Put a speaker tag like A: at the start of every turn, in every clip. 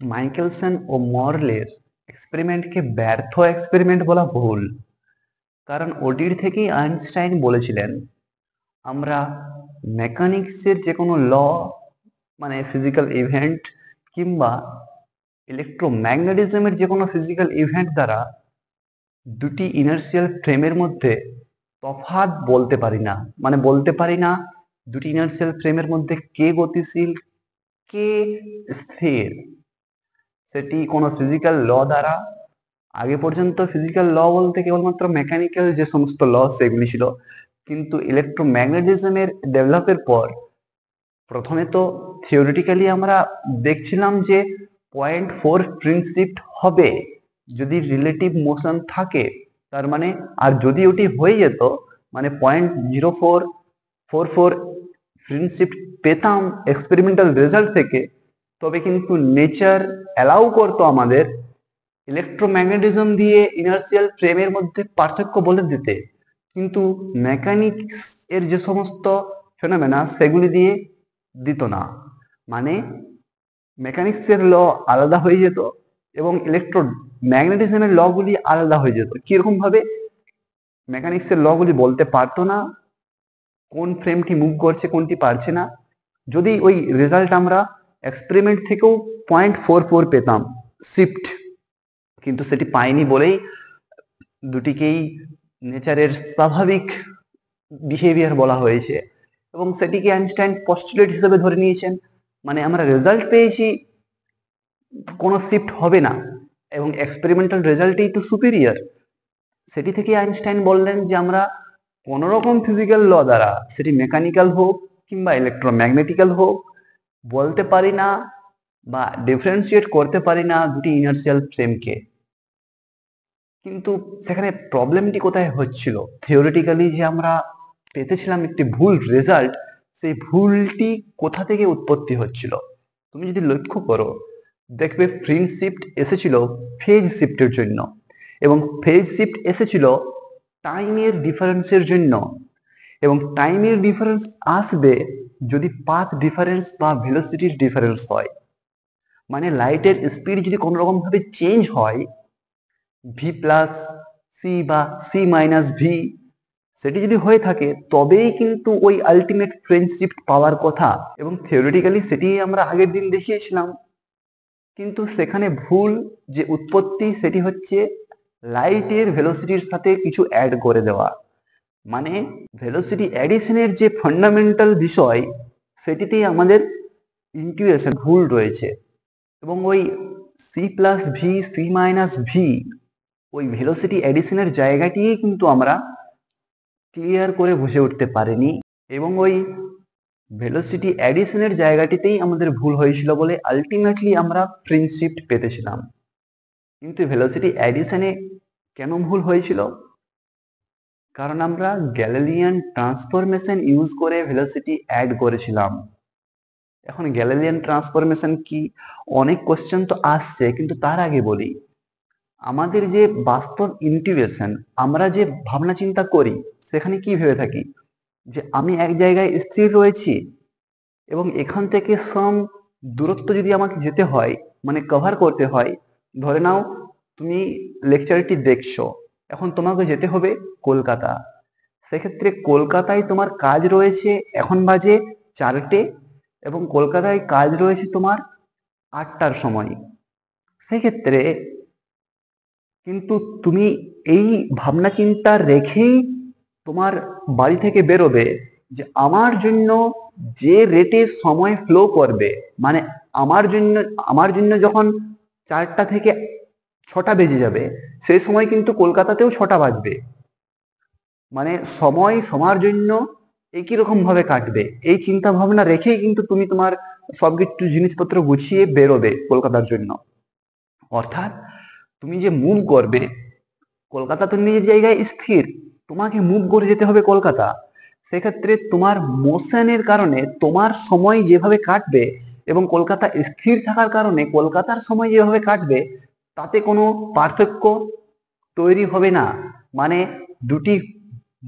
A: Michelson ও মরলের এক্সপেরিমেন্টকে ব্যর্থ experiment বলা ভুল, কারণ ওটির থেকেই আইনস্টাইন বলেছিলেন আমরা মেকানিক্সের যে কোনো ল, মানে ফিজিক্যাল ইভেন্ট কিংবা ইলেকট্রোম্যাগনেটিজমের যে কোনো ফিজিক্যাল ইভেন্ট দ্বারা দুটি ইনার্শিয়াল ফ্রেমের মধ্যে তফাৎ বলতে পারি না। মানে বলতে পারি না দুটি ইনার্শিয়াল ফ্রেমের মধ্যে কে গতিশীল কে স্থির, সেটি কোনো ফিজিক্যাল ল দ্বারা। আগে পর্যন্ত ফিজিক্যাল ল বলতে কেবলমাত্র মেকানিক্যাল যে সমস্ত ল সেগুলি ছিল, কিন্তু ইলেকট্রোম্যাগনেটিজমের ডেভেলপের পর প্রথমে তো থিওরিটিক্যালি আমরা দেখছিলাম যে 0.4 প্রিন্সিপ হবে যদি রিলেটিভ মোশন থাকে, তার মানে আর যদি ওটি হয়ে যেত মানে 0.0444 প্রিন্সিপ পেতাম এক্সপেরিমেন্টাল রেজাল্ট থেকে, তবে কিন্তু নেচার অ্যালাউ করতো আমাদের ইলেকট্রোম্যাগনেটিজম দিয়ে ইনার্শিয়াল ফ্রেমের মধ্যে পার্থক্য বলে দিতে, কিন্তু মেকানিক্স এর যে সমস্ত ফেনোমেনা সেগুলি দিয়ে দিত না। মানে মেকানিক্সের ল আলাদা হয়ে যেত এবং ইলেকট্রোম্যাগনেটিজমের ল গুলি আলাদা হয়ে যেত। কিরকম ভাবে? মেকানিক্সের ল গুলি বলতে পারতো না কোন ফ্রেমটি মুভ করছে কোনটি পারছে না। যদি ওই রেজাল্ট আমরা এক্সপেরিমেন্ট থেকেও 0.44 পেতাম শিফট, কিন্তু সেটি পাইনি বলেই দুটিকেই নেচারের স্বাভাবিক বিহেভিয়ার বলা হয়েছে এবং সেটিকে আইনস্টাইন পস্টুলেট হিসেবে ধরে নিয়েছেন। মানে আমরা রেজাল্ট পেয়েছি কোনো শিফট হবে না এবং এক্সপেরিমেন্টাল রেজাল্টেই তো সুপিরিয়র, সেটি থেকে আইনস্টাইন বললেন যে আমরা কোন রকম ফিজিক্যাল ল দ্বারা, সেটি মেকানিক্যাল হোক কিংবা ইলেকট্রোম্যাগনেটিক্যাল হোক, বলতে পারি না বা ডিফারেন্সিয়েট করতে পারি না দুটি ইনার্শিয়াল ফ্রেমকে। কিন্তু সেখানে প্রবলেমটি কোথায় হচ্ছিল? থিওরিটিক্যালি যে আমরা পেতেছিলাম একটি ভুল রেজাল্ট, সেই ভুলটি কোথা থেকে উৎপত্তি হচ্ছিল? তুমি যদি লক্ষ্য করো দেখবে ফ্রিঞ্জ শিফট এসেছিল ফেজ শিফটের জন্য এবং ফেজ শিফট এসেছিল টাইমের ডিফারেন্সের জন্য, এবং টাইমের ডিফারেন্স আসবে যদি পাথ ডিফারেন্স বা ভেলোসিটির ডিফারেন্স হয়। মানে লাইটের স্পিড যদি কোনো রকম ভাবে চেঞ্জ হয়, ভি প্লাস সি বা সি মাইনাস ভি, সেটি যদি হয়ে থাকে তবেই কিন্তু ওই আলটিমেট ফ্রেঞ্জ শিফট পাওয়ার কথা, এবং থিওরিটিক্যালি সেটি আমরা আগের দিন দেখিয়েছিলাম। কিন্তু সেখানে ভুল যে উৎপত্তি সেটি হচ্ছে লাইটের ভেলোসিটির সাথে কিছু অ্যাড করে দেওয়া। মানে ভেলোসিটি অ্যাডিশনের যে ফান্ডামেন্টাল বিষয় সেটিতেই আমাদের ইন্টুইশন ভুল রয়েছে, এবং ওই C plus V C minus V ওই ভেলোসিটি অ্যাডিশনের জায়গাটিই কিন্তু আমরা ক্লিয়ার করে বুঝে উঠতে পারিনি, এবং ওই ভেলোসিটি অ্যাডিশনের জায়গাটিতেই আমাদের ভুল হয়েছিল বলে আলটিমেটলি আমরা ফ্রিঞ্জ শিফট পেতেছিলাম। কিন্তু ভেলোসিটি অ্যাডিশনে কেন ভুল হয়েছিল? কারণ আমরা গ্যালিলিয়ান ট্রান্সফরমেশন ইউজ করে ভেলোসিটি অ্যাড করেছিলাম। এখন গ্যালিলিয়ান ট্রান্সফরমেশন কি, অনেক কোশ্চেন তো আসছে, কিন্তু তার আগে বলি আমাদের যে বাস্তব ইন্টিউশন, আমরা যে ভাবনা চিন্তা করি সেখানে কি ভেবে থাকি যে আমি এক জায়গায় স্থির রয়েছি এবং এখান থেকে সাম দূরত্ব যদি আমাকে যেতে হয়, মানে কভার করতে হয়, ধরে নাও তুমি লেকচারটি দেখছো, এখন তোমাকে যেতে হবে কলকাতা, সেক্ষেত্রে কলকাতায় তোমার কাজ রয়েছে, এখন বাজে 4টে এবং কলকাতায় কাজ রয়েছে তোমার 8টার সময়। সেক্ষেত্রে কিন্তু তুমি এই ভাবনা চিন্তা রেখেই তোমার বাড়ি থেকে বেরোবে যে আমার জন্য যে রেটে সময় ফ্লো করবে, মানে আমার জন্য যখন 4টা থেকে 6টা বেজে যাবে, সেই সময় কিন্তু কলকাতাতেও 6টা বাজবে। মানে সময় সবার জন্য একই রকম ভাবে কাটবে, এই চিন্তা ভাবনা রেখেই কিন্তু তুমি তোমার সব কিছু জিনিসপত্র গুছিয়ে বেরোবে কলকাতার জন্য। অর্থাৎ তুমি যে মুভ করবে, কলকাতা তো নিজের জায়গায় স্থির, তোমাকে মুভ করে যেতে হবে কলকাতা, সেক্ষেত্রে তোমার মোশনের কারণে তোমার সময় যেভাবে কাটবে এবং কলকাতা স্থির থাকার কারণে কলকাতার সময় যেভাবে কাটবে, তাতে কোনো পার্থক্য তৈরি হবে না। মানে দুটি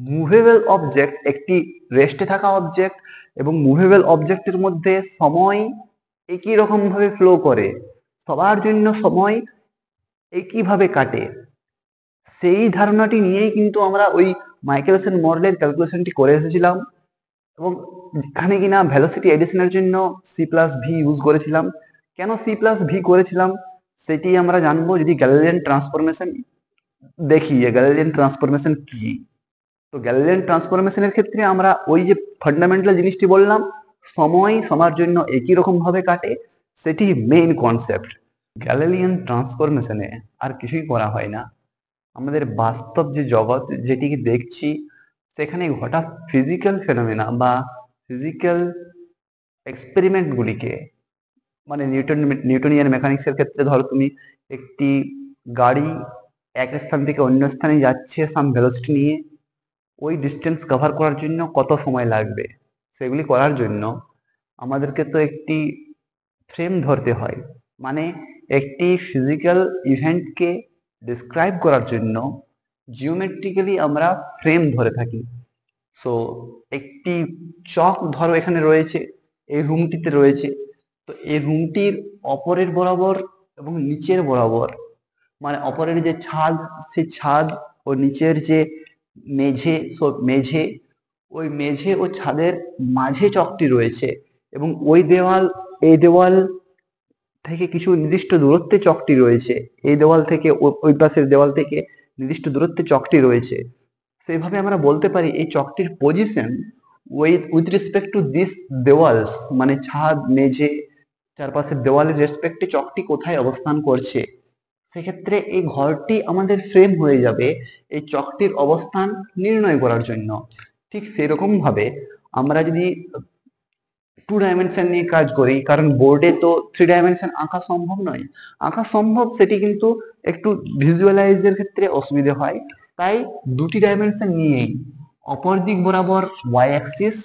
A: মুভেবল অবজেক্ট, একটি রেস্টে থাকা অবজেক্ট এবং মুভেবল অবজেক্টের মধ্যে সময় একই রকম ভাবে ফ্লো করে, সবার জন্য সময় একইভাবে কাটে, সেই ধারণাটি নিয়েই কিন্তু আমরা ওই মাইকেলসন মডেলের ক্যালকুলেশনটি করে এসেছিলাম, এবং যেখানে কিনা ভেলোসিটি এডিশনের জন্য C+V ইউজ করেছিলাম। কেন C+V করেছিলাম সেটি আমরা জানবো যদি গ্যালিলিয়ান ট্রান্সফরমেশন দেখি, গ্যালিলিয়ান ট্রান্সফরমেশন কি। তো গ্যালিলিয়ান ট্রান্সফরমেশনের ক্ষেত্রে আমরা ওই যে ফান্ডামেন্টাল জিনিসটি বললাম, সময় সবার জন্য একই রকম ভাবে কাটে, সেটি মেইন কনসেপ্ট। গ্যালিলিয়ান ট্রান্সফরমেশনে আর কিছুই করা হয় না, আমাদের বাস্তব যে জগৎ যেটিকে দেখছি সেখানে ঘটা ফিজিক্যাল ফেনোমেনা বা ফিজিক্যাল এক্সপেরিমেন্ট গুলিকে, মানে নিউটনিয়ান মেকানিক্সের ক্ষেত্রে ধরো তুমি একটি গাড়ি এক স্থান থেকে অন্য স্থানে যাচ্ছে সাম ভেলোসিটি নিয়ে, ওই ডিস্টেন্স কভার করার জন্য কত সময় লাগবে, সেগুলি করার জন্য আমাদেরকে তো একটি ফ্রেম ধরতে হয়। মানে একটি ফিজিক্যাল ইভেন্টকে ডিসক্রাইব করার জন্য জিওমেট্রিক্যালি আমরা ফ্রেম ধরে থাকি। সো একটি চক ধরো এখানে রয়েছে, এই রুমটিতে রয়েছে, তো এই রুমটির অপরের বরাবর এবং নিচের বরাবর, মানে অপরের যে ছাদ সেই ছাদ ও নিচের যে মেঝে, মেঝে, ওই মেঝে ও ছাদের মাঝে চকটি রয়েছে, এবং ওই দেওয়াল এই দেওয়াল থেকে কিছু নির্দিষ্ট দূরত্বে চকটি রয়েছে, এই দেওয়াল থেকে ওই পাশের দেওয়াল থেকে নির্দিষ্ট দূরত্বে চকটি রয়েছে। সেইভাবে আমরা বলতে পারি এই চকটির position with respect to this দেওয়ালস, মানে ছাদ মেঝে চারপাশের দেওয়ালের রেসপেক্টে চকটি কোথায় অবস্থান করছে। সেক্ষেত্রে এই ঘরটি আমাদের ফ্রেম হয়ে যাবে এই চকটির অবস্থান নির্ণয় করার জন্য। ঠিক সেরকম ভাবে আমরা যদি 2 ডাইমেনশন নিয়ে কাজ করি, কারণ বোর্ডে তো 3 ডাইমেনশন আঁকা সম্ভব নয়, আঁকা সম্ভব সেটি কিন্তু একটু ভিজুয়ালাইজের ক্ষেত্রে অসুবিধা হয়, তাই 2টি ডাইমেনশন নিয়েই অপর দিক বরাবর ওয়াই অ্যাক্সিস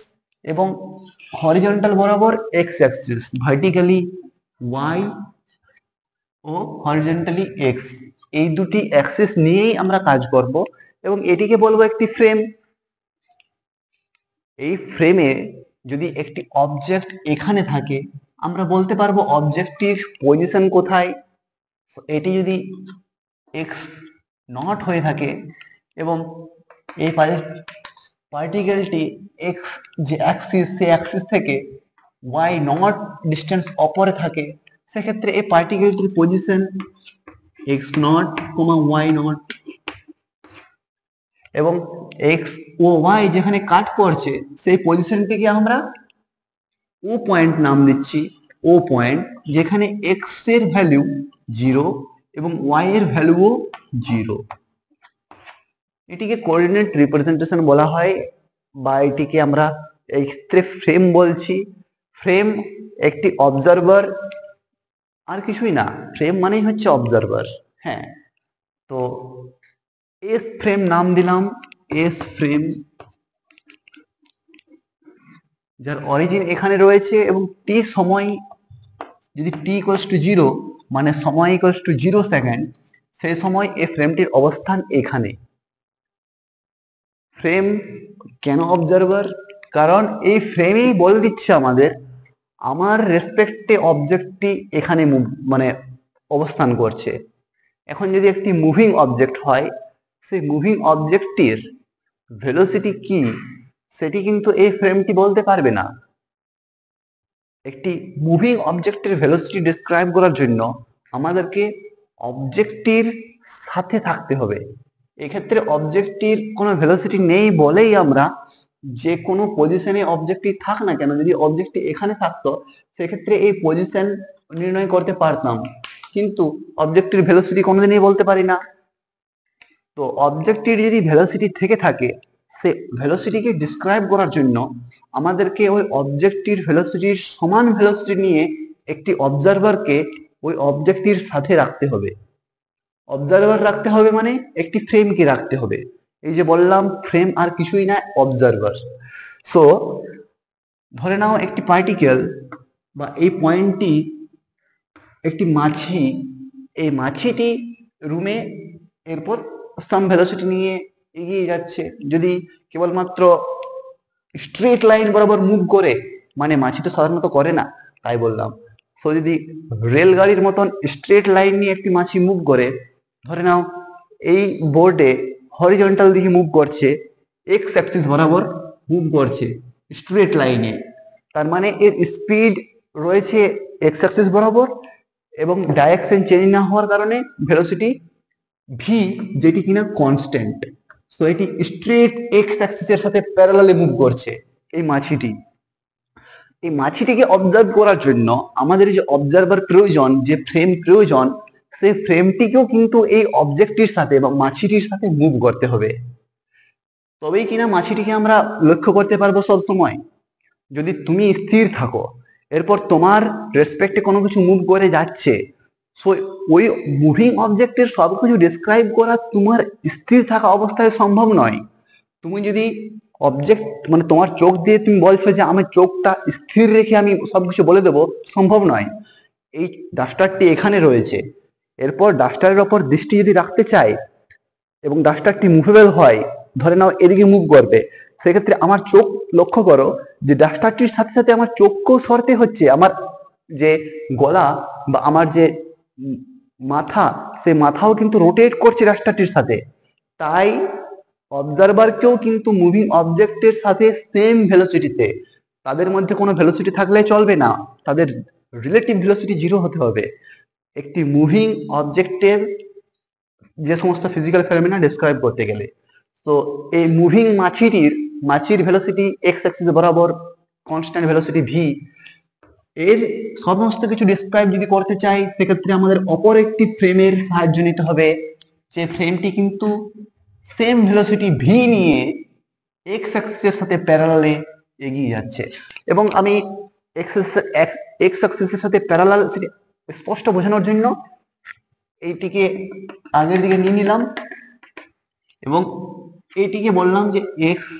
A: এবং হরিজন্টাল বরাবর এক্স অ্যাক্সিস, ভার্টিক্যালি ওয়াই ও হরিজন্টালি এক্স, এই দুটি অ্যাক্সিস নিয়েই আমরা কাজ করব, এবং এটিকে বলবো একটি ফ্রেম। এই ফ্রেমে যদি একটি অবজেক্ট এখানে থাকে, আমরা বলতে পারবো অবজেক্টটির পজিশন কোথায়। এটি যদি এক্স নট হয়ে থাকে এবং এই পার্টিকেলটি এক্স যে অ্যাক্সিস, সেই অ্যাক্সিস থেকে ওয়াই নট ডিস্টেন্স অপরে থাকে, সেক্ষেত্রে এই পার্টিকেলটির position X not, why not, এবং এক্স ও ওয়াই যেখানে কাট করছে সেই পজিশনটিকে আমরা ও পয়েন্ট নাম দিচ্ছি, ও পয়েন্ট, যেখানে এক্স এর ভ্যালু 0 এবং ওয়াই এর ভ্যালুও 0। এটিকে কোঅর্ডিনেট রিপ্রেজেন্টেশন বলা হয়, বা এটিকে আমরা এই ক্ষেত্রে ফ্রেম বলছি। ফ্রেম একটি অবজারভার, আর কিছুই না, ফ্রেম মানেই হচ্ছে অবজারভার। হ্যাঁ, তো এস ফ্রেম নাম দিলাম, এস ফ্রেম, যার অরিজিন এখানে রয়েছে, এবং টি সময় যদি টি ইকুয়ালস টু 0, মানে সময় ইকুয়ালস টু 0 সেকেন্ড, সেই সময় এই ফ্রেমটির অবস্থান এখানে। ফ্রেম কেন অবজারভার? কারণ এই ফ্রেমেই বলে দিচ্ছে আমাদের আমার রেসপেক্টে অবজেক্টটি এখানে মানে অবস্থান করছে। এখন যদি একটি মুভিং অবজেক্ট হয়, সেই মুভিং অবজেক্টটির ভেলোসিটি কি সেটি কিন্তু এই ফ্রেমটি বলতে পারবে না। একটি মুভিং অবজেক্টের ভেলোসিটি ডেসক্রাইব করার জন্য আমাদেরকে অবজেক্টটির সাথে থাকতে হবে। এক্ষেত্রে অবজেক্টটির কোনো ভেলোসিটি নেই বলেই আমরা যে কোনো পজিশনে অবজেক্টটি থাক না কেন, যদি অবজেক্টটি এখানে থাকতো সেক্ষেত্রে এই পজিশন নির্ণয় করতে পারতাম, কিন্তু অবজেক্টটির ভেলোসিটি কোনোদিনই বলতে পারি না। তো অবজেক্টটির যদি ভেলোসিটি থেকে থাকে, সে ভেলোসিটিকে ডিসক্রাইব করার জন্য আমাদেরকে ওই অবজেক্টটির ভেলোসিটির সমান ভেলোসিটি নিয়ে একটি অবজারভারকে ওই অবজেক্টটির সাথে রাখতে হবে। অবজারভার রাখতে হবে মানে একটি ফ্রেমকে রাখতে হবে। এই যে বললাম ফ্রেম আর কিছুই না, অবজারভার। সো ধরে নাও একটি পার্টিকেল বা এই পয়েন্টটি একটি মাছি, এই মাছিটি রুমে এরপর সাম ভেলোসিটি নিয়ে এগিয়ে যাচ্ছে। যদি কেবলমাত্র স্ট্রেট লাইন বরাবর মুভ করে, মানে মাছি তো সাধারণত করে না, তাই বললাম, সো যদি রেলগাড়ির মতন স্ট্রেট লাইন নিয়ে একটি মাছি মুভ করে, ধরে নাও এই বোর্ডে হরিজন্টাল দিকে মুভ করছে, এক্স অ্যাক্সিস বরাবর মুভ করছে স্ট্রেট লাইনে, তার মানে এর স্পিড রয়েছে এক্স অ্যাক্সিস বরাবর এবং ডাইরেকশন চেঞ্জ না হওয়ার কারণে ভেলোসিটি ভি, যেটি কিনা কনস্ট্যান্ট। সো এটি স্ট্রেট এক্স অ্যাক্সিসের সাথে প্যারালালে মুভ করছে এই মাছিটি। এই মাছিটিকে অবজার্ভ করার জন্য আমাদের যে অবজারভার প্রয়োজন, যে ফ্রেম প্রয়োজন, সেই ফ্রেমটিকেও কিন্তু এই অবজেক্টটির সাথে বা মাছিটির সাথে মুভ করতে হবে, তবেই কিনা মাছিটিকে আমরা লক্ষ্য করতে পারবো সব সময়। যদি তুমি স্থির থাকো, এরপর তোমার রেসপেক্টে কোনো কিছু মুভ করে যাচ্ছে, সো ওই মুভিং অবজেক্টের সবকিছু ডিসক্রাইব করা তোমার স্থির থাকা অবস্থায় সম্ভব নয়। তুমি যদি অবজেক্ট মানে তোমার চোখ দিয়ে তুমি বলছো যে আমার চোখটা স্থির রেখে আমি সবকিছু বলে দেবো, সম্ভব নয়। এই ডাস্টারটি এখানে রয়েছে, এরপর ডাস্টারের ওপর দৃষ্টি যদি রাখতে চাই এবং ডাস্টারটি মুভেবল হয়, ধরে নাও এদিকে মুভ করবে, সেক্ষেত্রে আমার চোখ লক্ষ্য করো যে ডাস্টারটির সাথে সাথে আমার চোখকেও সরতে হচ্ছে, আমার যে গলা বা আমার যে মাথা, সেই মাথাও কিন্তু রোটেট করছে ডাস্টারটির সাথে। তাই অবজারভারকেও কিন্তু মুভিং অবজেক্টের সাথে সেম ভেলোসিটিতে, তাদের মধ্যে কোনো ভেলোসিটি থাকলে চলবে না, তাদের রিলেটিভ ভেলোসিটি জিরো হতে হবে একটি মুভিং অবজেক্টের যে সমস্ত ফিজিক্যাল ফেনোমেনা ডেসক্রাইব করতে গেলে। তো এই মুভিং মাছির ভেলোসিটি এক্স অ্যাক্সিস বরাবর কনস্ট্যান্ট ভেলোসিটি ভি, এর সমস্ত কিছু ডিসক্রাইব যদি করতে চাই, সেক্ষেত্রে আমাদের অপর একটি ফ্রেমের সাহায্য নিতে হবে, যে ফ্রেমটি কিন্তু সেম ভেলোসিটি ভি নিয়ে এক্স অ্যাক্সিসের সাথে প্যারালালে এগিয়ে যাচ্ছে। এবং আমি এক্স অ্যাক্সিসের সাথে প্যারালাল স্পষ্ট বোঝানোর জন্য এইটিকে আগের দিকে নিয়ে নিলাম এবং এইটিকে বললাম যে এক্স,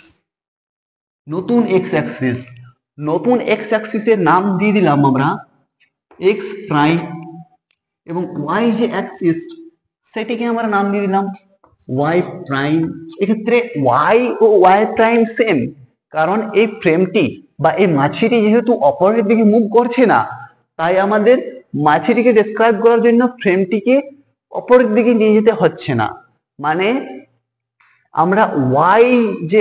A: নতুন এক্স অ্যাক্সিসের নাম দিয়ে দিলাম আমরা এক্স প্রাইম, এবং ওয়াই যে অ্যাক্সিস সেটিকে আমরা নাম দিয়ে দিলাম ওয়াই প্রাইম। এক্ষেত্রে ওয়াই ও ওয়াই প্রাইম সেম, কারণ এই ফ্রেমটি বা এই মাছিটি যেহেতু অপরের দিকে মুভ করছে না, তাই আমাদের মাছিটিকে ডেসক্রাইব করার জন্য ফ্রেমটিকে অপরের দিকে নিয়ে যেতে হচ্ছে না। মানে আমরা ওয়াই যে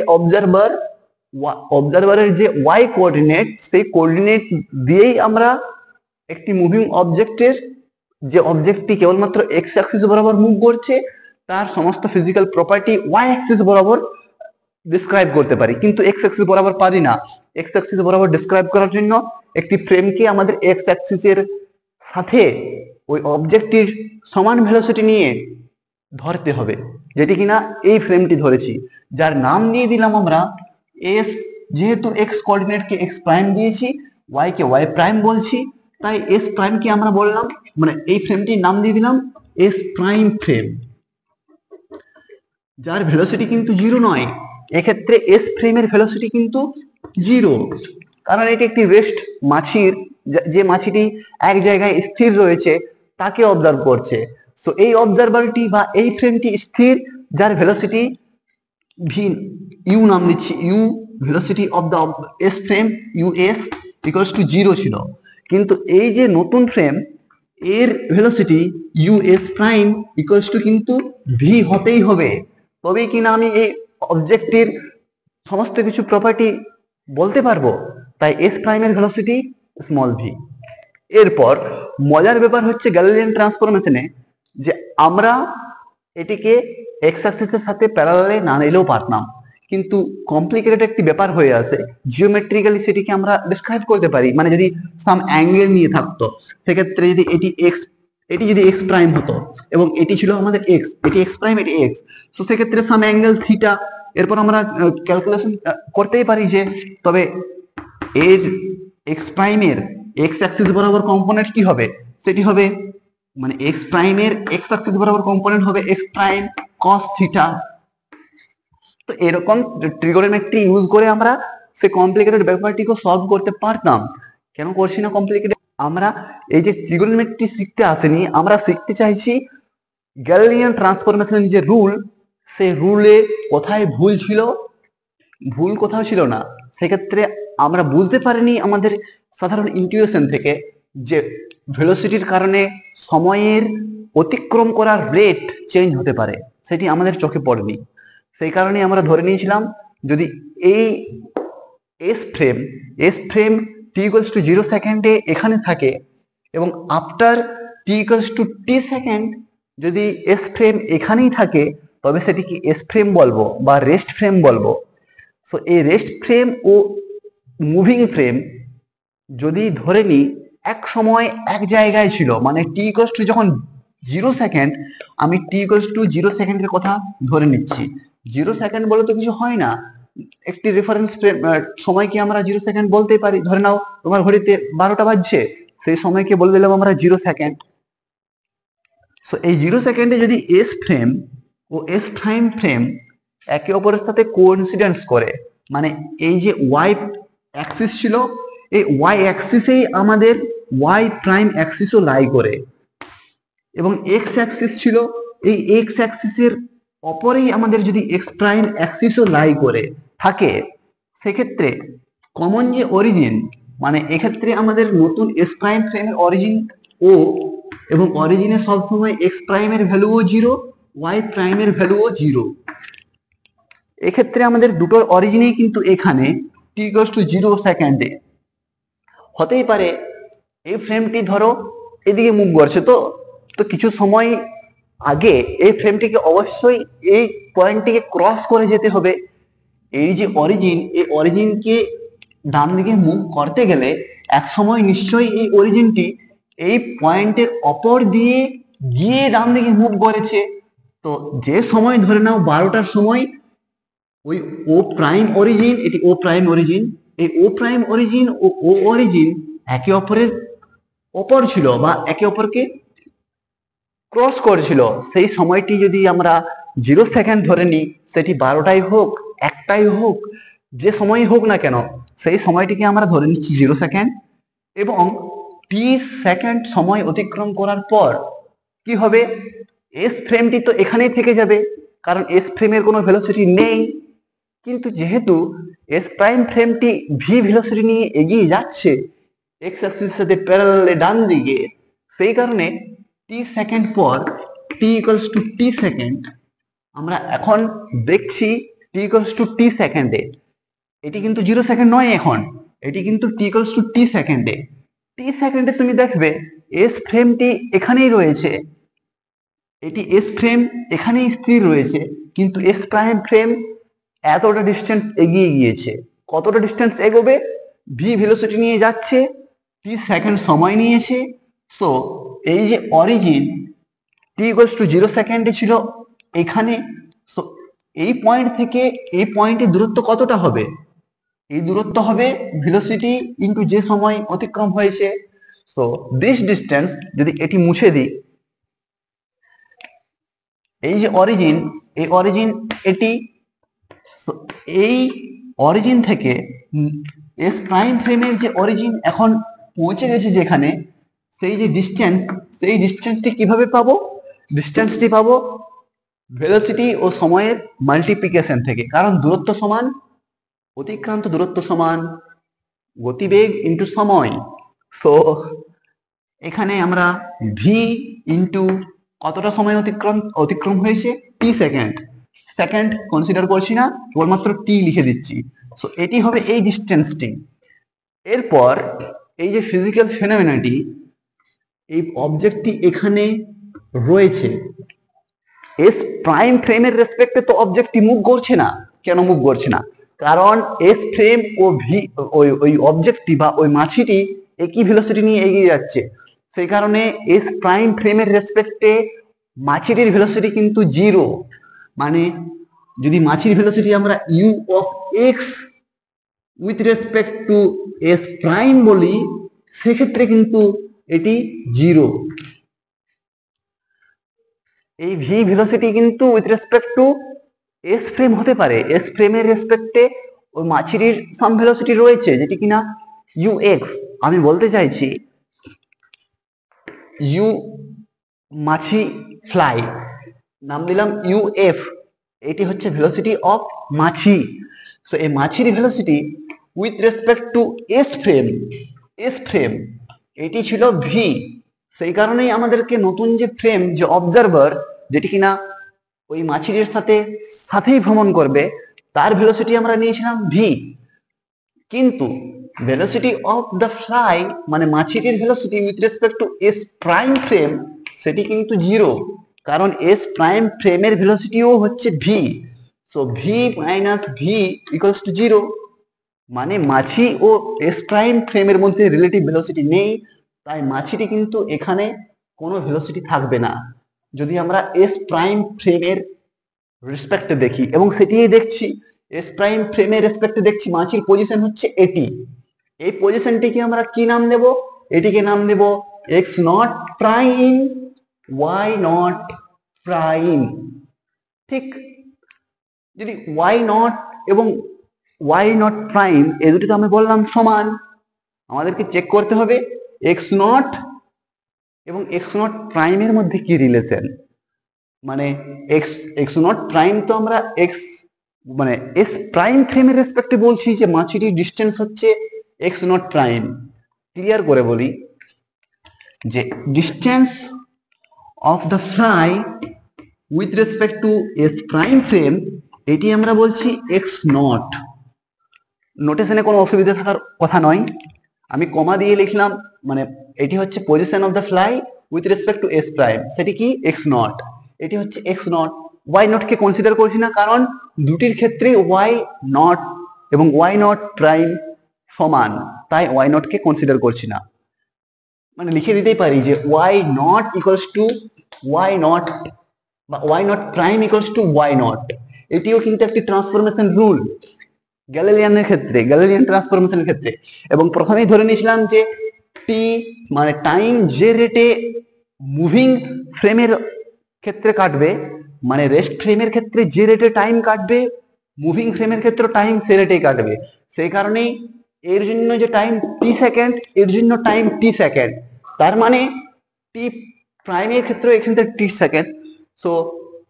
A: অবজারভারের যে ওয়াই কোঅর্ডিনেট, সেই কোঅর্ডিনেট দিয়েই আমরা একটি মুভিং অবজেক্টের, যে অবজেক্টটি কেবলমাত্র এক্স অ্যাক্সিস বরাবর মুভ করছে, তার সমস্ত ফিজিক্যাল প্রপার্টি ওয়াই অ্যাক্সিস বরাবর ডিসক্রাইব করতে পারি, কিন্তু এক্স অ্যাক্সিস বরাবর পারি না। এক্স অ্যাক্সিস বরাবর ডিসক্রাইব করার জন্য একটি ফ্রেমকে আমাদের এক্স অ্যাক্সিসের সাথে ওই অবজেক্টটির সমান ভেলোসিটি নিয়ে ধরতে হবে, যেটি কিনা এই ফ্রেমটি ধরেছি, যার নাম দিয়ে দিলাম আমরা এস। যেহেতু এক্স কোঅর্ডিনেটকে এক্স প্রাইম দিয়েছি, ওয়াই কে ওয়াই প্রাইম বলছি, তাই এস প্রাইমকে আমরা বললাম, মানে এই ফ্রেমটির নাম দিয়ে দিলাম এস প্রাইম ফ্রেম, যার ভেলোসিটি কিন্তু জিরো নয়। এক্ষেত্রে এস ফ্রেমের ভেলোসিটি কিন্তু জিরো, কারণ এটি একটি রেস্ট মাছির, যে মাছিটি এক জায়গায় স্থির রয়েছে তাকে অবজার্ভ করছে। সো এই অবজারভারটি বা এই ফ্রেমটি স্থির, যার ভেলোসিটি ভি, ইউ নাম দিচ্ছি U, velocity of the S frame US equals to zero ছিল। কিন্তু এই যে নতুন ফ্রেম, এর velocity US prime equals to কিন্তু ভি হতেই হবে, তবেই কিনা আমি এই অবজেক্টের সমস্ত কিছু প্রপার্টি বলতে পারবো। তাই এস প্রাইমের ভেলোসিটি স্মল ভি। এরপর মজার ব্যাপার হচ্ছে গ্যালিলিয়ান ট্রান্সফরমেশনে, যে আমরা এটিকে এক্স অ্যাক্সিসের সাথে প্যারালালে না নিলেও পারতাম, কিন্তু কমপ্লিকেটেড একটি ব্যাপার হয়ে আছে, জিওমেট্রিক্যালি সেটিকে আমরা ডিসক্রাইব করতে পারি। মানে যদি সাম অ্যাঙ্গেল নিয়ে থাকতো, সেক্ষেত্রে যদি এটি যদি এক্স প্রাইম হতো এবং এটি ছিল আমাদের এক্স, এটি এক্স প্রাইম, এটি এক্স, তো সেক্ষেত্রে সাম অ্যাঙ্গেল থিটা, এরপর আমরা ক্যালকুলেশন করতেই পারি যে তবে এর এক্স প্রাইমের এক্স অ্যাক্সিস বরাবর কম্পোনেন্ট কি হবে, সেটি হবে মানে এক্স প্রাইমের এক্স অ্যাক্সিস বরাবর কম্পোনেন্ট হবে এক্স প্রাইম কস থিটা। তো এরকম ট্রিগোনোমেট্রি ইউজ করে আমরা সেই কমপ্লিকেটেড ব্যাপারটিকে সলভ করতে পারতাম। কেন করছি না কমপ্লিকেটেড? আমরা এই যে ট্রিগোনোমেট্রি শিখতে আসেনি, আমরা শিখতে চাইছি গ্যালিলিয়ান ট্রান্সফরমেশনের যে রুল, সেই রুলে কোথায় ভুল ছিল, ভুল কোথাও ছিল না। সেক্ষেত্রে আমরা বুঝতে পারিনি আমাদের সাধারণ ইনটিউশন থেকে যে ভেলোসিটির কারণে সময়ের অতিক্রম করার রেট চেঞ্জ হতে পারে, সেটি আমাদের চোখে পড়েনি। সেই কারণে আমরা ধরে নিয়েছিলাম যদি এই S frame T equals to 0 সেকেন্ডে এখানে থাকে এবং after T equals to T second যদি এস ফ্রেম এখানেই থাকে, তবে সেটিকে এস ফ্রেম বলবো বা রেস্ট ফ্রেম বলবো। সো এই রেস্ট ফ্রেম ও মুভিং ফ্রেম যদি ধরে নিই এক সময় এক জায়গায় ছিল, মানে টি ইকুয়ালস টু যখন 0 সেকেন্ড, আমি টি ইকুয়ালস টু 0 সেকেন্ডের কথা ধরে নিচ্ছি। 0 সেকেন্ড বলে তো কিছু হয় না, একটি রেফারেন্স ফ্রেম সময়কে আমরা 0 সেকেন্ড বলতেই পারি। ধরে নাও তোমার ঘড়িতে 12টা বাজছে, সেই সময়কে বলে দিলাম আমরা 0 সেকেন্ড। সো এই 0 সেকেন্ডে যদি এস ফ্রেম ও এস প্রাইম ফ্রেম একে অপরের সাথে কোইন্সিডেন্স করে, মানে এই যে ওয়াই অ্যাক্সিস ছিল, এই ওয়াই অ্যাক্সিসেই আমাদের ওয়াই প্রাইম অ্যাক্সিসও লাই করে, এবং এক্স অ্যাক্সিস ছিল, এই এক্স অ্যাক্সিসের অপরেই আমাদের যদি এক্স প্রাইম অ্যাক্সিসও লাই করে থাকে, সেক্ষেত্রে কমন যে অরিজিন, মানে এক্ষেত্রে আমাদের নতুন এস প্রাইম ফ্রেমের অরিজিন ও, এবং অরিজিনে সবসময় এক্স প্রাইমের ভ্যালুও 0, ওয়াই প্রাইমের ভ্যালুও 0। এক্ষেত্রে আমাদের দুটোর অরিজিনেই কিন্তু এখানে টি ইকুয়ালস টু 0 সেকেন্ডে হতেই পারে। এই ফ্রেমটি ধরো এদিকে মুভ করছে, তো কিছু সময় আগে এই ফ্রেমটিকে অবশ্যই এই পয়েন্টটিকে ক্রস করে যেতে হবে। এই যে অরিজিন, এই অরিজিনকে ডান দিকে মুভ করতে গেলে এক সময় নিশ্চয়ই এই অরিজিনটি এই পয়েন্টের অপর দিয়ে গিয়ে ডান দিকে মুভ করেছে। তো যে সময় ধরে নাও 12টার সময়, ওই ও প্রাইম অরিজিন, এটি ও প্রাইম অরিজিন, এই ও প্রাইম অরিজিন ও ও অরিজিন একে অপরের অপর ছিল বা একে অপরকে ক্রস করেছিল। সেই সময়টি যদি আমরা 0 সেকেন্ড ধরে নিই, সেটি 12টাই হোক 1টাই হোক, যে সময়ই হোক না কেন, সেই সময়টিকে আমরা ধরে নিচ্ছি 0 সেকেন্ড। এবং টি সেকেন্ড সময় অতিক্রম করার পর কি হবে, এস ফ্রেমটি তো এখানেই থেকে যাবে, কারণ এস ফ্রেমের কোনো ভেলোসিটি নেই। কিন্তু যেহেতু এস প্রাইম ফ্রেমটি ভি ভেলোসিটি নিয়ে এগিয়ে যাচ্ছে এক্স অ্যাক্সিসের সাথে প্যারালালে ডান দিকে, সেই কারণে টি সেকেন্ড পর টি ইকুয়ালস টু টি সেকেন্ড, আমরা এখন দেখছি টি ইকুয়ালস টু টি সেকেন্ডে, এটি কিন্তু 0 সেকেন্ড নয়, এখন এটি কিন্তু টি ইকুয়ালস টু টি সেকেন্ডে। টি সেকেন্ডে তুমি দেখবে এস ফ্রেমটি এখানেই রয়েছে, এটি এস ফ্রেম এখানেই স্থির রয়েছে, কিন্তু এস প্রাইম ফ্রেম এতটা ডিস্টেন্স এগিয়ে গিয়েছে। কতটা ডিস্টেন্স এগোবে, ভি ভেলোসিটি নিয়ে যাচ্ছে, টি সেকেন্ড সময় নিয়েছে। সো এই যে অরিজিন টি ইকুয়ালস টু 0 সেকেন্ডে ছিল এখানে, সো এই পয়েন্ট থেকে এই পয়েন্টের দূরত্ব কতটা হবে, এই দূরত্ব হবে ভেলোসিটি ইনটু যে সময় অতিক্রম হয়েছে। সো দিস ডিস্টেন্স, যদি এটি মুছে দিই, এই যে অরিজিন, এই অরিজিন এটি, এই অরিজিন থেকে এস প্রাইম ফ্রেমের যে অরিজিন এখন পৌঁছে গেছে যেখানে, সেই যে ডিস্টেন্স, সেই ডিস্টেন্সটি কিভাবে পাবো, ডিস্টেন্সটি পাবো ভেলোসিটি ও সময়ের মাল্টিপ্লিকেশন থেকে, কারণ দূরত্ব সমান অতিক্রান্ত দূরত্ব সমান গতিবেগ ইন্টু সময়। সো এখানে আমরা ভি ইন্টু কতটা সময় অতিক্রম হয়েছে, টি সেকেন্ড, সেকেন্ড কনসিডার করছি না, কেবলমাত্র টি লিখে দিচ্ছি। সো এটি হবে এই ডিস্টেন্সটি। এরপর এই যে ফিজিক্যাল ফেনোমেনাটি, এই অবজেক্টটি এখানে রয়েছে, এস প্রাইম ফ্রেমের রেসপেক্টে তো অবজেক্টটি মুভ করছে না। কেন মুভ করছে না, কারণ এস ফ্রেম ও ভি, ওই অবজেক্টটি বা ওই মাছিটি একই ভেলোসিটি নিয়ে এগিয়ে যাচ্ছে। সেই কারণে এস প্রাইম ফ্রেমের রেসপেক্টে মাছিটির ভেলোসিটি কিন্তু 0। মানে যদি মাছির ভেলোসিটি আমরা U of X with respect to S prime বলি, সেক্ষেত্রে কিন্তু এটি 0। এই ভি ভেলোসিটি কিন্তু with respect to S frame হতে পারে, এস ফ্রেমের রেসপেক্টে ওই মাছিটির সাম ভেলোসিটি রয়েছে যেটি কিনা ইউ এক্স। আমি বলতে চাইছি ইউ মাছি ফ্লাই, নাম দিলাম ইউ এফ, এটি হচ্ছে ভেলোসিটি অফ মাছি। সো এই মাছির velocity with respect to S frame এটি ছিল ভি। সেই কারণেই আমাদেরকে নতুন যে ফ্রেম, যে অবজারভার, যেটি কিনা ওই মাছিটির সাথেই ভ্রমণ করবে, তার ভেলোসিটি আমরা নিয়েছিলাম ভি। কিন্তু ভেলোসিটি অফ দ্য ফ্লাই মানে মাছিটির velocity with respect to S prime frame, সেটি কিন্তু 0, কারণ এস প্রাইম ফ্রেমের ভেলোসিটিও হচ্ছে V. So V minus V equals to 0, মানে মাছি ও এস প্রাইম ফ্রেমের মধ্যে রিলেটিভ ভেলোসিটি নেই, তাই মাছিটি কিন্তু এখানে কোনো ভেলোসিটি থাকবে না যদি আমরা এস প্রাইম ফ্রেমের রেসপেক্টে দেখি। এবং সেটিই দেখছি, এস প্রাইম ফ্রেমের রেসপেক্টে দেখছি মাছির পজিশন হচ্ছে এটি। এই পজিশনটিকে আমরা কি নাম দেব? এটিকে নাম দেব X not prime, why not prime. ঠিক, যদি ওয়াই নট এবং ওয়াই নট প্রাইম এই দুটি তো আমি বললাম সমান, আমাদেরকে চেক করতে হবে এক্স নট এবং এক্স নট প্রাইমের মধ্যে কি রিলেশন। মানে এক্স নট প্রাইম তো আমরা এক্স মানে এস প্রাইম ফ্রেমের রেসপেক্টে বলছি যে মাছিটির ডিস্টেন্স হচ্ছে এক্স নট প্রাইম। ক্লিয়ার করে বলি যে distance of the fly with respect to S prime frame, এটি আমরা বলছি এক্স নট। নোটেশনে কোনো অসুবিধা থাকার কথা নয়, আমি কমা দিয়ে লিখলাম, মানে এটি হচ্ছে position of the fly with respect to S prime, সেটি কি এক্স নট, এটি হচ্ছে এক্স নট। ওয়াই নট কে কনসিডার করছি না, কারণ দুটির ক্ষেত্রে ওয়াই নট এবং ওয়াই নট প্রাইম সমান, তাই ওয়াই নট কে কনসিডার করছি না। মানে লিখে দিতেই পারি যে Y naught equals to Y naught বা Y not prime equals to Y naught. এটিও কিন্তু একটি ট্রান্সফরমেশন রুল গ্যালিলিয়ানের ক্ষেত্রে, গ্যালিলিয়ান ট্রান্সফরমেশনের ক্ষেত্রে। এবং প্রথমেই ধরে নিয়েছিলাম যে টি মানে টাইম যে রেটে মুভিং ফ্রেমের ক্ষেত্রে কাটবে, মানে রেস্ট ফ্রেমের ক্ষেত্রে যে রেটে টাইম কাটবে, মুভিং ফ্রেমের ক্ষেত্রে টাইম সে রেটেই কাটবে। সেই কারণেই এর জন্য যে টাইম টি সেকেন্ড, এর জন্য টাইম টি সেকেন্ড, তার মানে টি প্রাইমের ক্ষেত্রে এখানে T second. So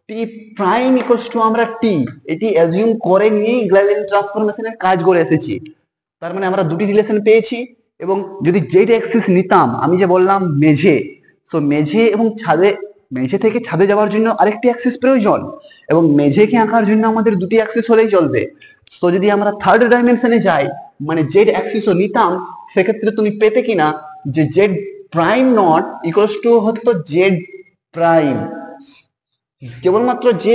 A: T prime equals to আমরা টি, এটি অ্যাজিউম করে নিয়েই গ্যালিলিয়ান ট্রান্সফরমেশনের কাজ করে এসেছি। তার মানে আমরা দুটি রিলেশন পেয়েছি। এবং যদি জেড অ্যাক্সিস নিতাম, আমি যে বললাম মেঝে, সো মেঝে এবং ছাদে, মেঝে থেকে ছাদে যাওয়ার জন্য আরেকটি অ্যাক্সিস প্রয়োজন, এবং মেঝেকে আঁকার জন্য আমাদের দুটি অ্যাক্সিস হলেই চলবে। তো যদি আমরা থার্ড ডাইমেনশনে যাই, মানে জেড অ্যাক্সিসও নিতাম, সেক্ষেত্রে তুমি পেতে কিনা যে Z prime not equals two হতো জেড প্রাইম। কেবলমাত্র যে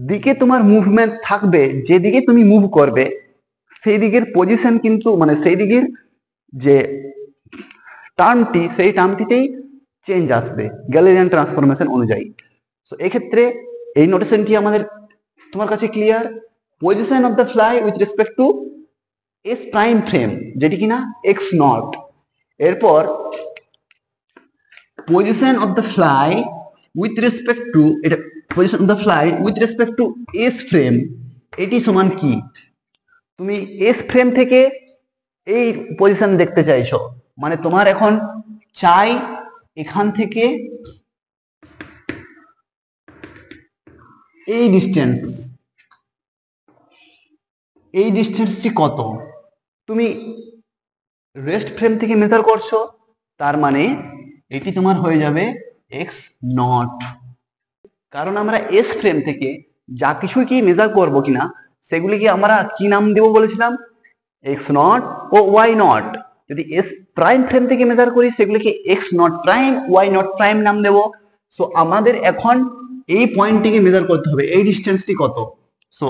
A: দিকে তোমার মুভমেন্ট থাকবে, যে দিকে তুমি মুভ করবে, সেই দিকের পজিশন কিন্তু মানে সেই দিকের যে টার্মটি, সেই টার্মটিতেই চেঞ্জ আসবে গ্যালিলিয়ান ট্রান্সফরমেশন অনুযায়ী। সো এক্ষেত্রে এই নোটেশনটি আমাদের তোমার কাছে clear. Position of the fly with respect to S prime frame, যেটি কিনা এক্স নট। এরপর position of the fly with respect to, এটা position of the fly with respect to S frame, এটি সমান কি? তুমি এস ফ্রেম থেকে এই পজিশন দেখতে চাইছো, মানে তোমার এখন চাই এখান থেকে এই ডিস্টেন্স, এই ডিস্টেন্সটি কত তুমি রেস্ট ফ্রেম থেকে মেজার করছো, তার মানে এটি তোমার হয়ে যাবে এক্স নট। কারণ আমরা এস ফ্রেম থেকে যা কিছুই কি মেজার করবো কিনা, সেগুলিকে আমরা কি নাম দেবো বলেছিলাম? এক্স নট ও ওয়াই নট। যদি এস প্রাইম ফ্রেম থেকে মেজার করি, সেগুলিকে x not prime, why not prime নাম দেবো। সো আমাদের এখন এই পয়েন্টটিকে মেজার করতে হবে, এই ডিস্টেন্সটি কত। সো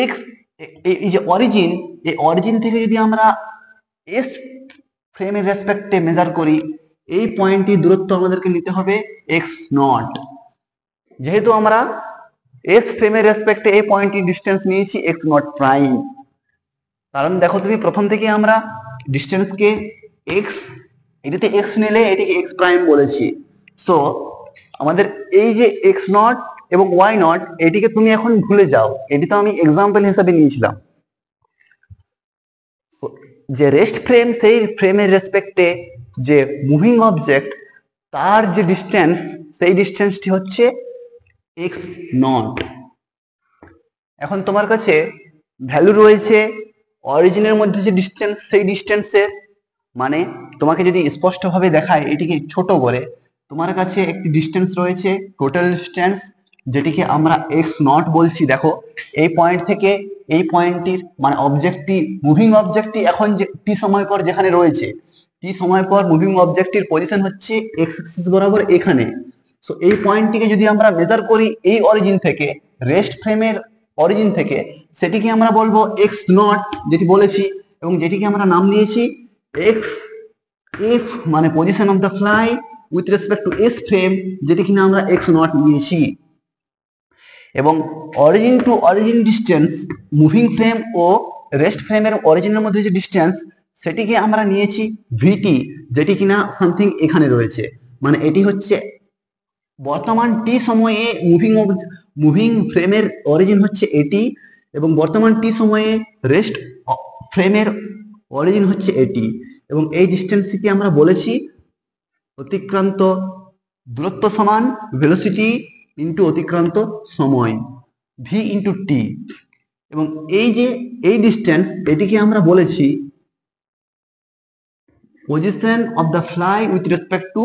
A: এক্স, এই যে অরিজিন, এই অরিজিন থেকে যদি আমরা এস ফ্রেমের রেসপেক্টে মেজার করি, এই পয়েন্টটির দূরত্ব আমাদেরকে নিতে হবে এক্স নট। যেহেতু আমরা এস ফ্রেমের রেসপেক্টে এই পয়েন্টটির ডিস্টেন্স নিয়েছি এক্স নট প্রাইম, কারণ দেখো তুমি প্রথম থেকে আমরা ডিস্টেন্সকে এক্স, এটিতে এক্স নিলে এটিকে এক্স প্রাইম বলেছি। সো আমাদের এই যে এক্স নট এবং ওয়াই নট, এটিকে তুমি এখন ভুলে যাও, এটি তো আমি এক্সাম্পল হিসাবে নিয়েছিলাম। যে রেস্ট ফ্রেম, সেই ফ্রেমের রেসপেক্টে যে মুভিং অবজেক্ট, তার যে ডিস্টেন্স, সেই ডিস্টেন্সটি হচ্ছে এক্স নট। এখন তোমার কাছে ভ্যালু রয়েছে অরিজিনের মধ্যে যে ডিস্টেন্স, সেই ডিস্টেন্সের, মানে তোমাকে যদি স্পষ্টভাবে দেখায় এটিকে ছোট করে, তোমার কাছে একটি ডিস্টেন্স রয়েছে, টোটাল ডিস্টেন্স, যেটিকে আমরা এক্স নট বলছি। দেখো এই পয়েন্ট থেকে এই পয়েন্টটির মানে অবজেক্টটি, মুভিং অবজেক্টটি এখন যে টি সময় পর যেখানে রয়েছে, টি সময় পর মুভিং অবজেক্টটির পজিশন হচ্ছে এক্স অ্যাক্সিস বরাবর এখানে। সো এই পয়েন্টটিকে যদি আমরা মেজার করি এই অরিজিন থেকে, রেস্ট ফ্রেমের অরিজিন থেকে, সেটিকে আমরা বলবো এক্স নট, যেটি বলেছি, এবং যেটিকে আমরা নাম দিয়েছি এক্স এফ, মানে position of the fly with respect to S frame, যেটি কিনা আমরা এক্স নট নিয়েছি। এবং origin to origin distance, moving frame ও রেস্ট ফ্রেমের অরিজিনের মধ্যে যে ডিস্টেন্স, সেটিকে আমরা নিয়েছি ভিটি, যেটি কিনা সামথিং এখানে রয়েছে। মানে এটি হচ্ছে বর্তমান টি সময়ে মুভিং ফ্রেমের অরিজিন হচ্ছে এটি, এবং বর্তমান টি সময়ে রেস্ট ফ্রেমের অরিজিন হচ্ছে এটি। এবং এই ডিস্টেন্সটিকে আমরা বলেছি অতিক্রান্ত দূরত্ব সমান ভেলোসিটি ইন্টু অতিক্রান্ত সময়, ভি ইন্টু টি। এবং এই যে এই ডিস্টেন্স, এটিকে আমরা বলেছি position of the fly with respect to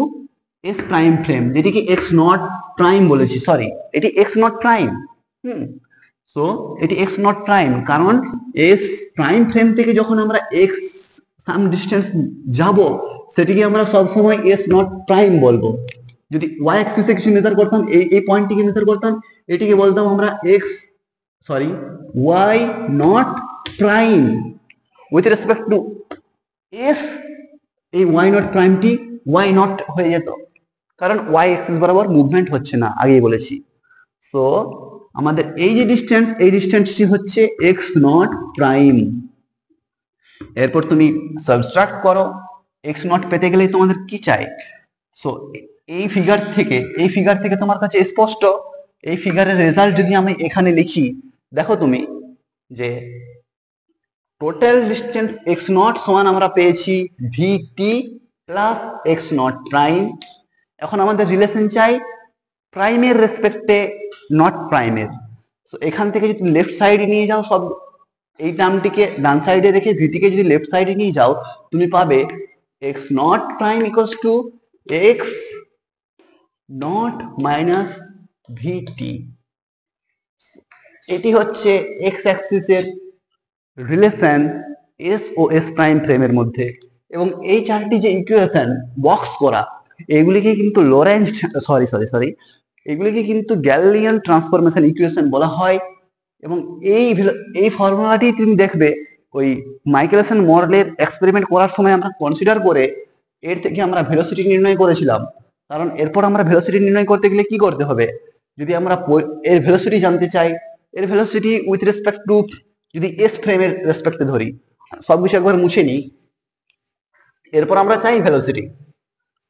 A: S prime frame, যেটিকে এক্স নট প্রাইম বলেছি। সরি, এটি এক্স নট প্রাইম। সো এটি এক্স নট প্রাইম, কারণ এস প্রাইম ফ্রেম থেকে যখন আমরা এক্স সাম ডিস্টেন্স যাব, সেটিকে আমরা সবসময় এস নট প্রাইম বলবো। যদি ওয়াই অ্যাক্সিসে কিছু মেজার করতাম, এই পয়েন্টটিকে মেজার করতাম, এটিকে বলতাম আমরা y not prime with respect to S. এই ওয়াই নট প্রাইমটি ওয়াই নট হয়ে যেত, কারণ ওয়াই অ্যাক্সিস বরাবর মুভমেন্ট হচ্ছে না, আগেই বলেছি। সো আমাদের এই যে ডিস্টেন্স, এই ডিস্টেন্সটি হচ্ছে এক্স নট প্রাইম। এরপর তুমি সাবট্রাক্ট করো, এক্স নট পেতে গেলে তোমাদের কি চাই। সো এই ফিগার থেকে তোমার কাছে স্পষ্ট, এই ফিগারের রেজাল্ট যদি আমি এখানে লিখি, দেখো তুমি যে টোটাল ডিস্টেন্স এক্স নট সমান আমরা পেয়েছি ভিটি প্লাস এক্স নট প্রাইম। এখন আমাদের রিলেশন চাই প্রাইমের রেসপেক্টে নট প্রাইমের। তো এখান থেকে যদি লেফট সাইডে নিয়ে যাও, সব এই টার্মটিকে ডান সাইডে রেখে ভিটিকে যদি লেফট সাইডে নিয়ে যাও, তুমি পাবে X not prime equals to X naught minus VT. এটি হচ্ছে এক্স অ্যাক্সিসের রিলেশন এস ও এস প্রাইম ফ্রেমের মধ্যে। এবং এই চারটি যে ইকুয়েশন বক্স করা, এগুলিকে কিন্তু লরেন্জ এগুলিকে কিন্তু গ্যালিলিয়ান ট্রান্সফরমেশন ইকুয়েশন বলা হয়। এবং এই ফর্মুলাটি তুমি দেখবে ওই মাইকেলসন মডেলের এক্সপেরিমেন্ট করার সময় আমরা কনসিডার করে এর থেকে আমরা ভেলোসিটি নির্ণয় করেছিলাম। কারণ এরপর আমরা ভেলোসিটি নির্ণয় করতে গেলে কি করতে হবে, যদি আমরা এর ভেলোসিটি জানতে চাই, এর ভেলোসিটি উইথ রেসপেক্ট টু, যদি এস ফ্রেমের রেসপেক্টে ধরি, সব কিছু একবার মুছে নিই। এরপর আমরা চাই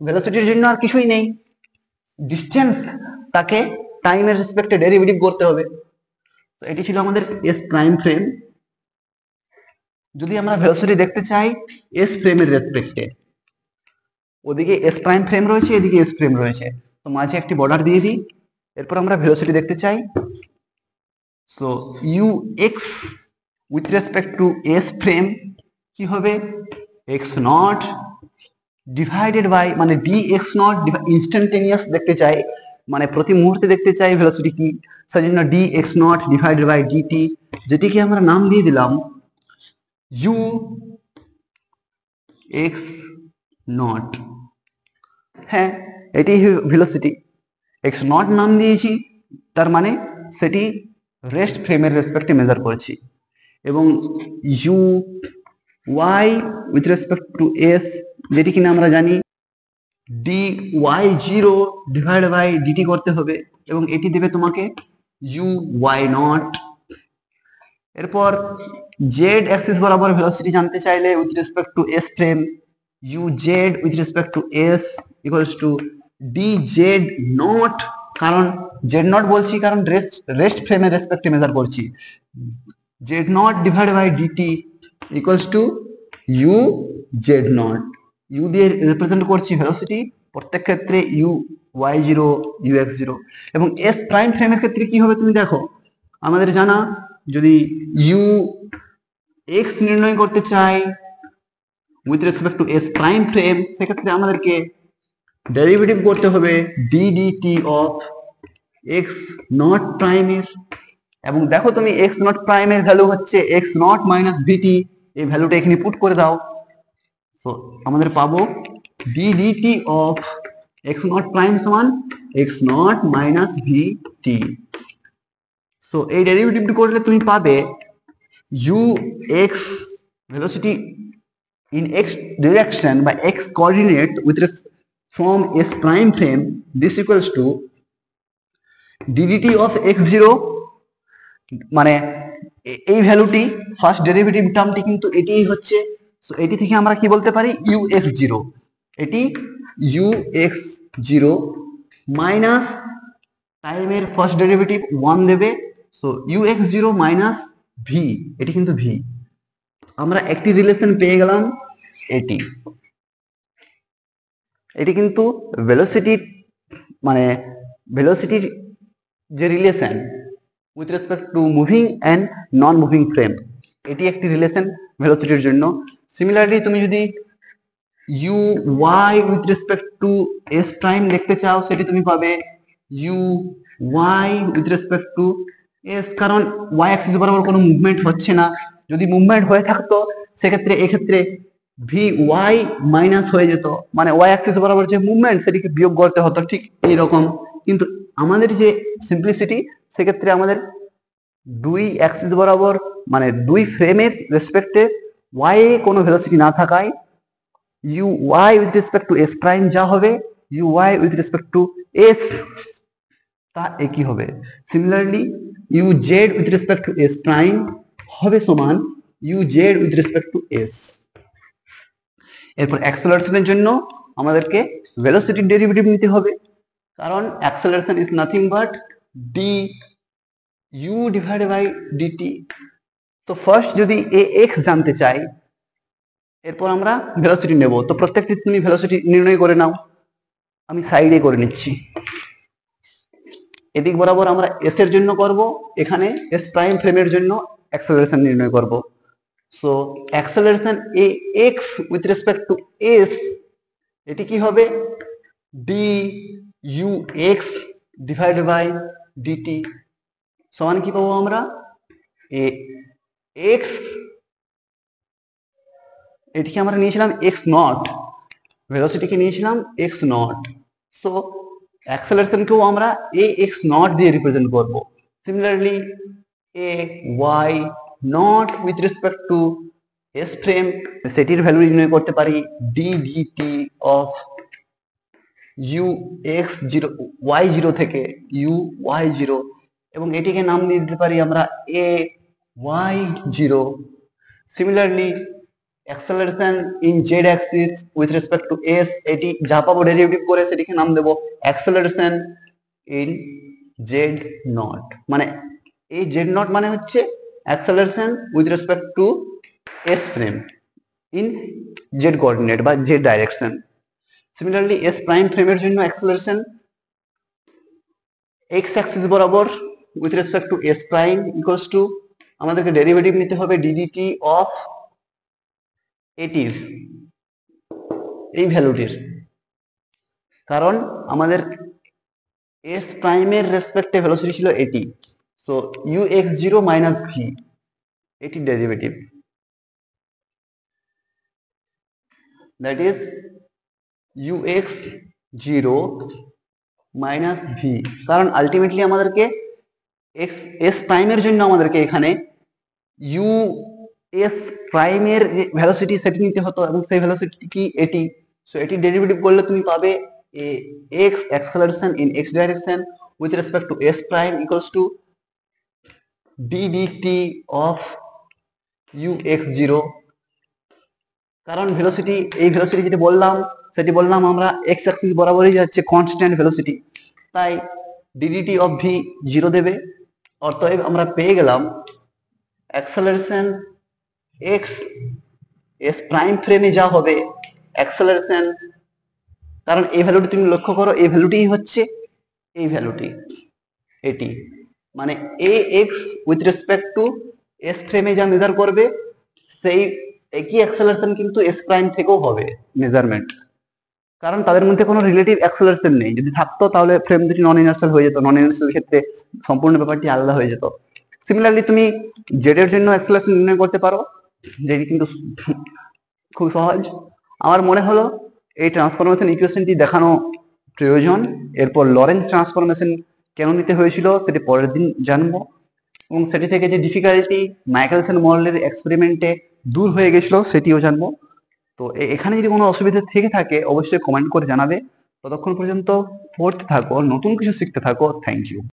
A: ভেলোসিটির জন্য আর কিছুই নেই, ডিস্টেন্স তাকে টাইমের রেসপেক্টে ডেরিভেটিভ করতে হবে। তো এটি ছিল আমাদের এস প্রাইম ফ্রেম। যদি আমরা ভেলোসিটি দেখতে চাই এস ফ্রেমের রেসপেক্টে, ওদিকে এস প্রাইম ফ্রেম রয়েছে, এদিকে এস ফ্রেম রয়েছে, তো মাঝে একটি বর্ডার দিয়ে দিই। এরপর আমরা ভেলোসিটি দেখতে চাই, so you x with respect to S frame কি হবে, এক্স নট ডিভাইডেড বাই, মানে ডি এক্স নট ইনস্ট্যান্টেনিয়াস দেখতে চাই, মানে প্রতি মুহূর্তে দেখতে চাই ভেলোসিটি কি, সেজন্য d x nought divided by dt, যেটিকে আমরা নাম দিয়ে দিলাম ইউ এক্স নট। হ্যাঁ, এটি ভেলোসিটি, এক্স নট নাম দিয়েছি, তার মানে সেটি রেস্ট ফ্রেমের রেসপেক্টে মেজার করছি। এবং u y with respect to S, যেটি কিনা আমরা জানি d y zero divide by dt করতে হবে, এবং এটি দেবে তোমাকে ইউ ওয়াই নট। এরপর জেড অ্যাক্সিস বরাবর ভেলোসিটি জানতে চাইলে with respect to S frame, u z with respect to S equals to d z nought, কারণ জেড নট বলছি কারণ রেস্ট ফ্রেমের রেসপেক্টে মেজার করছি, z nought divide by dt equals to you Z nought. U দিয়ে represent করছি velocity, প্রত্যেক ক্ষেত্রে u Y zero u x zero. এবং এস প্রাইম ফ্রেমের ক্ষেত্রে কি হবে তুমি দেখো, আমাদের জানা যদি ইউ এক্স নির্ণয় করতে চাই, with respect to S prime frame, সেক্ষেত্রে আমাদেরকে ডেরিভেটিভ করতে হবে D DT of X naught প্রাইমের। এবং দেখো তুমি এক্স নট প্রাইমের ভ্যালু হচ্ছে এক্স নট মাইনাস ভিটি, এই ভ্যালুটা এখানে পুট করে দাও। তো আমাদের পাবো D DT of X not prime সমান X naught minus VT. So এই ডেরিভেটিভটি করলে তুমি পাবে U X velocity in x direction by x coordinate with from s prime frame, this equals to ddt of x0, মানে এই ভ্যালুটি first derivative টার্মটি কিন্তু এটিই হচ্ছে। সো এটি থেকে আমরা কি বলতে পারি ux0, এটি ux0 মাইনাস টাইমের ফার্স্ট ডেরিভেটিভ 1 দেবে। সো ux0 মাইনাস ভি, এটি কিন্তু ভি। আমরা একটি রিলেশন পেয়ে গেলাম, এটি এটি কিন্তু ভেলোসিটির মানে ভেলোসিটির যে relation with respect to moving and non moving frame, এটি একটি রিলেশন ভেলোসিটির জন্য। সিমিলারলি তুমি যদি u y with respect to S prime দেখতে চাও, সেটি তুমি পাবে u y with respect to S, কারণ ওয়াই অ্যাক্সিস বরাবর কোনো মুভমেন্ট হচ্ছে না। যদি মুভমেন্ট হয়ে থাকতো সেক্ষেত্রে এক্ষেত্রে ভি ওয়াই মাইনাস হয়ে যেত, মানে ওয়াই অ্যাক্সিস বরাবর যে মুভমেন্ট সেটিকে বিয়োগ করতে হতো, ঠিক এইরকম। কিন্তু আমাদের যে সিম্পলিসিটি, সেক্ষেত্রে আমাদের দুই অ্যাক্সিস বরাবর মানে দুই ফ্রেমের রেসপেক্টে ওয়াই এ কোনো ভেলোসিটি না থাকায় u y with respect to S prime যা হবে u y with respect to S তা একই হবে। Similarly u z with respect to S prime হবে সমান u z with respect to S. এরপর অ্যাক্সেলারেশনের জন্য আমাদেরকে ভেলোসিটির ডেরিভেটিভ নিতে হবে, কারণ acceleration is nothing but d u divided by dt. তো ফার্স্ট যদি এ এক্স জানতে চাই, এরপর আমরা ভেলোসিটি নেব। তো প্রত্যেকটি তুমি ভেলোসিটি নির্ণয় করে নাও, আমি সাইডে করে নিচ্ছি। এদিক বরাবর আমরা এস এর জন্য করব, এখানে এস প্রাইম ফ্রেমের জন্য অ্যাক্সেলারেশন নির্ণয় করব। So acceleration a x with respect to S, এটি কি হবে d u x divided by dt সমান কি পাবো আমরা এ এক্স, এটিকে আমরা নিয়েছিলাম এক্স নট, ভেলোসিটিকে নিয়েছিলাম এক্স নট। সো অ্যাক্সেলারেশনকেও আমরা এ এক্স নট দিয়ে রিপ্রেজেন্ট করব। Similarly A Y naught with respect to S frame, সেটির ভ্যালু নির্ণয় করতে পারি D DT of U x zero Y zero থেকে ইউ ওয়াই জিরো, এবং এটিকে নাম দিয়ে দিতে পারি আমরা A Y zero. Similarly acceleration in Z axis with respect to S, এটি যা পাবো ডেরিভেটিভ করে সেটিকে নাম দেবো অ্যাক্সেলারেশন ইন জেড নট। মানে এই জেড নট মানে হচ্ছে acceleration with respect to S frame in Z coordinate বা Z direction. Similarly S prime ফ্রেমের জন্য অ্যাক্সেলারেশন এক্স অ্যাক্সিস বরাবর with respect to S prime equals to আমাদেরকে ডেরিভেটিভ নিতে হবে ডিডিটি অফ এটির এই ভ্যালুটির, কারণ আমাদের এস প্রাইমের রেসপেক্টে ভেলোসিটি ছিল এটি। So you x zero minus V, এটির derivative that is U x zero minus V, কারণ আলটিমেটলি আমাদেরকে এক্স এস প্রাইমের জন্য আমাদেরকে এখানে ইউ এস প্রাইমের ভেলোসিটি সেটি নিতে হতো, এবং সেই ভেলোসিটি কি এটি। সো এটি ডেরিভেটিভ করলে তুমি পাবে A X acceleration in X direction with respect to S prime equals to D DT of U x zero. কারণ ভেলোসিটি এই ভেলোসিটি যেটি বললাম সেটি বললাম আমরা এক্স অ্যাক্সিস বরাবরই যাচ্ছে কনস্ট্যান্ট ভেলোসিটি, তাই ডিডিটি অফ ভি জিরো দেবে। অতএব আমরা পেয়ে গেলাম অ্যাক্সেলারেশন এক্স এস প্রাইম ফ্রেমে যা হবে অ্যাক্সেলারেশন, কারণ এই ভ্যালুটি তুমি লক্ষ্য করো, এই ভ্যালুটি হচ্ছে এই ভ্যালুটি এটি, মানে A x with respect to S ফ্রেমে যা মেজার করবে সেই একই অ্যাক্সেলারেশন কিন্তু এস প্রাইম থেকেও হবে মেজারমেন্ট, কারণ তাদের মধ্যে কোনো রিলেটিভ অ্যাক্সেলারেশন নেই। যদি থাকতো তাহলে ফ্রেম দুটি নন ইনার্সিয়াল হয়ে যেত, নন ইনার্সিয়াল ক্ষেত্রে সম্পূর্ণ ব্যাপারটি আলাদা হয়ে যেত। সিমিলারলি তুমি জেড এর জন্য অ্যাক্সেলারেশন নির্ণয় করতে পারো, যেটি কিন্তু খুব সহজ। আমার মনে হলো এই ট্রান্সফরমেশন ইকুয়েশনটি দেখানো প্রয়োজন। এরপর লরেন্স ট্রান্সফরমেশন কেন নিতে হয়েছিল সেটি পরের দিন জানবো, এবং সেটি থেকে যে ডিফিকাল্টি মাইকেলসন মডেলের এক্সপেরিমেন্টে দূর হয়ে গেছিল সেটিও জানবো। তো এখানে যদি কোনো অসুবিধা থেকে থাকে অবশ্যই কমেন্ট করে জানাবে। ততক্ষণ পর্যন্ত পড়তে থাকো, নতুন কিছু শিখতে থাকো। Thank you.